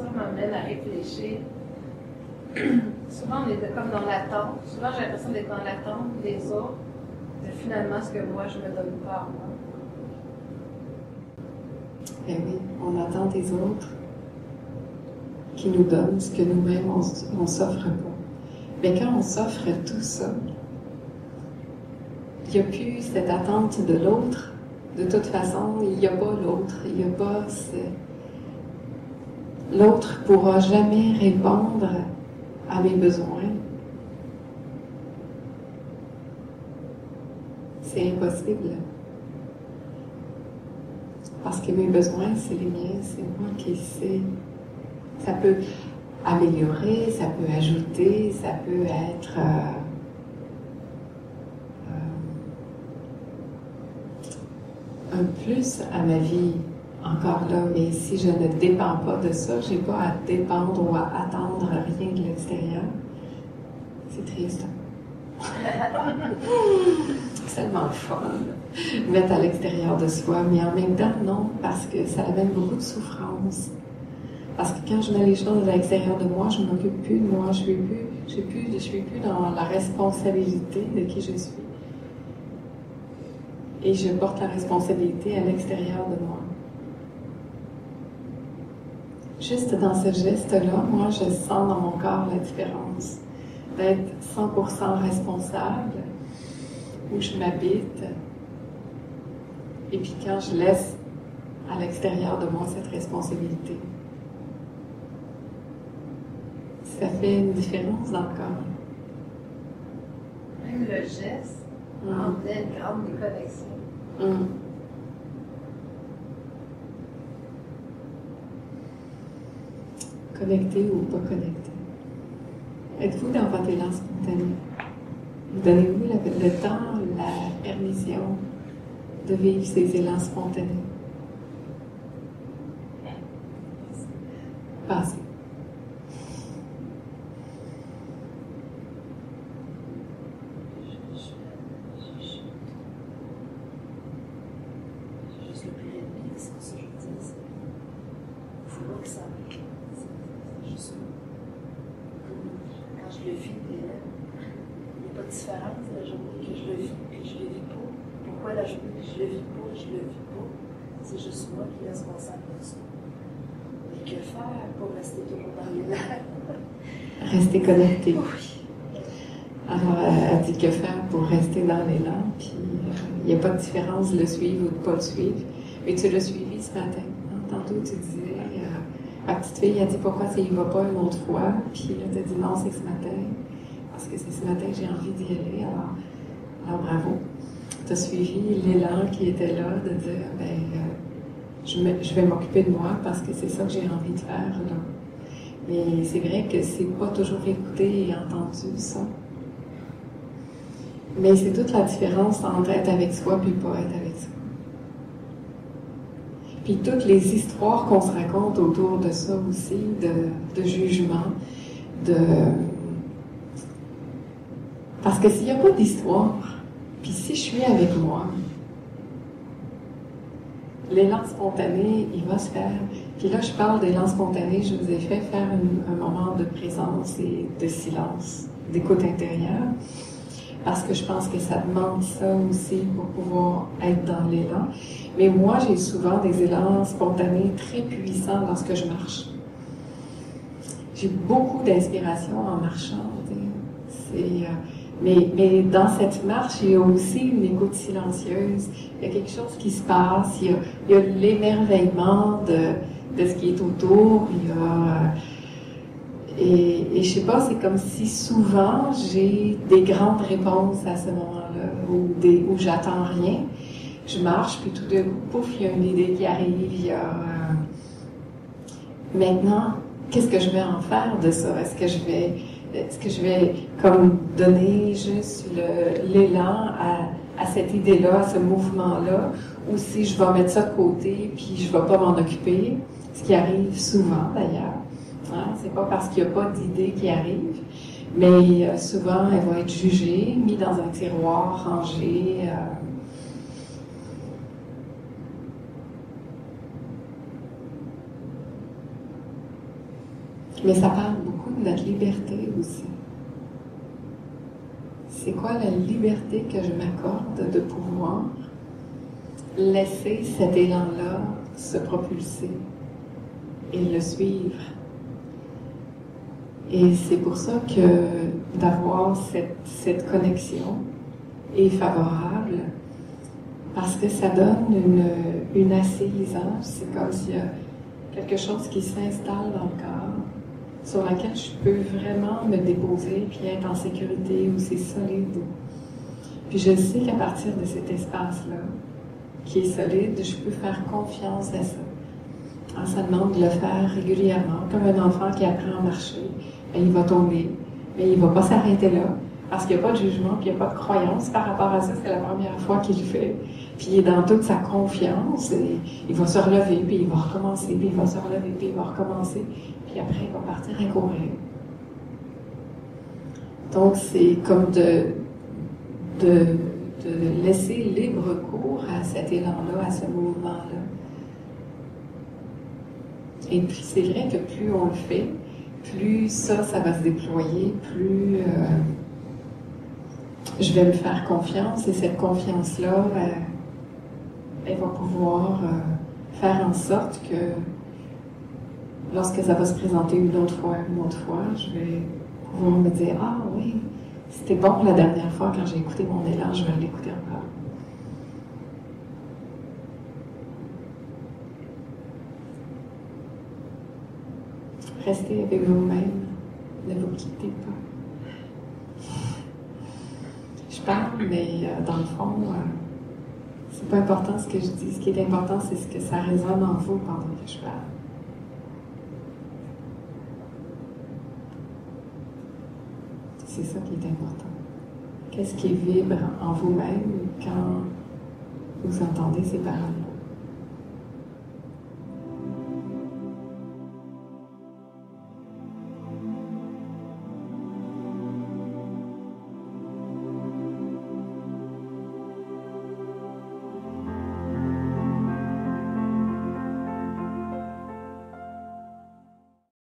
ça m'amène à réfléchir. Souvent, on est comme dans l'attente. Souvent, j'ai l'impression d'être dans l'attente des autres, de finalement ce que moi, je me donne pas à moi. Eh oui, on attend des autres qui nous donnent ce que nous-mêmes, on s'offre pas. Mais quand on s'offre tout ça, il n'y a plus cette attente de l'autre. De toute façon, il n'y a pas l'autre. Il n'y a pas l'autre ne pourra jamais répondre à mes besoins. C'est impossible. Parce que mes besoins, c'est les miens, c'est moi qui sais. Ça peut améliorer, ça peut ajouter, ça peut être un plus à ma vie, encore là. Mais si je ne dépends pas de ça, je n'ai pas à dépendre ou à attendre rien de l'extérieur. C'est triste. C'est tellement fun de mettre à l'extérieur de soi, mais en même temps, non, parce que ça amène beaucoup de souffrance. Parce que quand je mets les choses à l'extérieur de moi, je ne m'occupe plus de moi, je suis plus dans la responsabilité de qui je suis. Et je porte la responsabilité à l'extérieur de moi. Juste dans ce geste-là, moi, je sens dans mon corps la différence d'être 100% responsable, où je m'habite, et puis quand je laisse à l'extérieur de moi cette responsabilité. Ça fait une différence dans le corps. Même le geste en fait une grande déconnexion. Connecté ou pas connecté? Êtes-vous dans votre élan spontané? Vous donnez-vous le temps, la permission de vivre ces élans spontanés? Passez. Je le vis, il n'y a pas de différence la journée que je le vis et que je le vis pas. Pourquoi la journée que je le vis pas et je le vis pas? C'est juste moi qui est responsable de ça. Mais que faire pour rester toujours dans l'élan? Rester connecté. Oui. Alors, elle dit que faire pour rester dans l'élan, puis il n'y a pas de différence de le suivre ou de ne pas le suivre. Mais tu l'as suivi ce matin. Hein? Tantôt, tu disais, ma petite fille a dit pourquoi ça y va pas une autre fois, puis là, tu as dit non, c'est ce matin, parce que c'est ce matin que j'ai envie d'y aller, alors bravo. Tu as suivi l'élan qui était là de dire, je vais m'occuper de moi parce que c'est ça que j'ai envie de faire, là. Mais c'est vrai que c'est pas toujours écouté et entendu, ça. Mais c'est toute la différence entre être avec soi puis pas être avec soi. Puis toutes les histoires qu'on se raconte autour de ça aussi, de jugement, Parce que s'il n'y a pas d'histoire, puis si je suis avec moi, l'élan spontané, il va se faire. Puis là, je parle d'élan spontané, je vous ai fait faire un moment de présence et de silence, d'écoute intérieure, parce que je pense que ça demande ça aussi pour pouvoir être dans l'élan. Mais moi, j'ai souvent des élans spontanés très puissants lorsque je marche. J'ai beaucoup d'inspiration en marchant. Mais dans cette marche, il y a aussi une écoute silencieuse. Il y a quelque chose qui se passe. Il y a l'émerveillement de ce qui est autour. Et je sais pas, c'est comme si souvent j'ai des grandes réponses à ce moment-là, où j'attends rien. Je marche, puis tout d'un coup, pouf, il y a une idée qui arrive. Maintenant, qu'est-ce que je vais en faire de ça? Est-ce que je vais comme donner juste l'élan à cette idée-là, à ce mouvement-là, ou si je vais mettre ça de côté, puis je ne vais pas m'en occuper, ce qui arrive souvent d'ailleurs. Hein? C'est pas parce qu'il n'y a pas d'idée qui arrive, mais souvent elle va être jugée, mise dans un tiroir, rangée. Mais ça parle beaucoup de notre liberté aussi. C'est quoi la liberté que je m'accorde de pouvoir laisser cet élan-là se propulser et le suivre? Et c'est pour ça que d'avoir cette connexion est favorable, parce que ça donne une assise. C'est comme s'il y a quelque chose qui s'installe dans le corps, sur laquelle je peux vraiment me déposer puis être en sécurité, où c'est solide. Puis je sais qu'à partir de cet espace-là, qui est solide, je peux faire confiance à ça. Ça demande de le faire régulièrement, comme un enfant qui apprend à marcher. Bien, il va tomber, mais il ne va pas s'arrêter là, parce qu'il n'y a pas de jugement, puis il n'y a pas de croyance par rapport à ça. C'est la première fois qu'il le fait. Puis il est dans toute sa confiance, et il va se relever, puis il va recommencer, puis il va se relever, puis il va recommencer, puis après il va partir à courir. Donc c'est comme de laisser libre cours à cet élan-là, à ce mouvement-là. Et puis c'est vrai que plus on le fait, plus ça va se déployer, plus je vais me faire confiance, et cette confiance-là, elle va pouvoir faire en sorte que lorsque ça va se présenter une autre fois, je vais pouvoir me dire « Ah oui, c'était bon la dernière fois quand j'ai écouté mon élan, je vais l'écouter encore. » Restez avec vous-même, ne vous quittez pas. Je parle, mais dans le fond, c'est pas important ce que je dis. Ce qui est important, c'est ce que ça résonne en vous pendant que je parle. C'est ça qui est important. Qu'est-ce qui vibre en vous-même quand vous entendez ces paroles?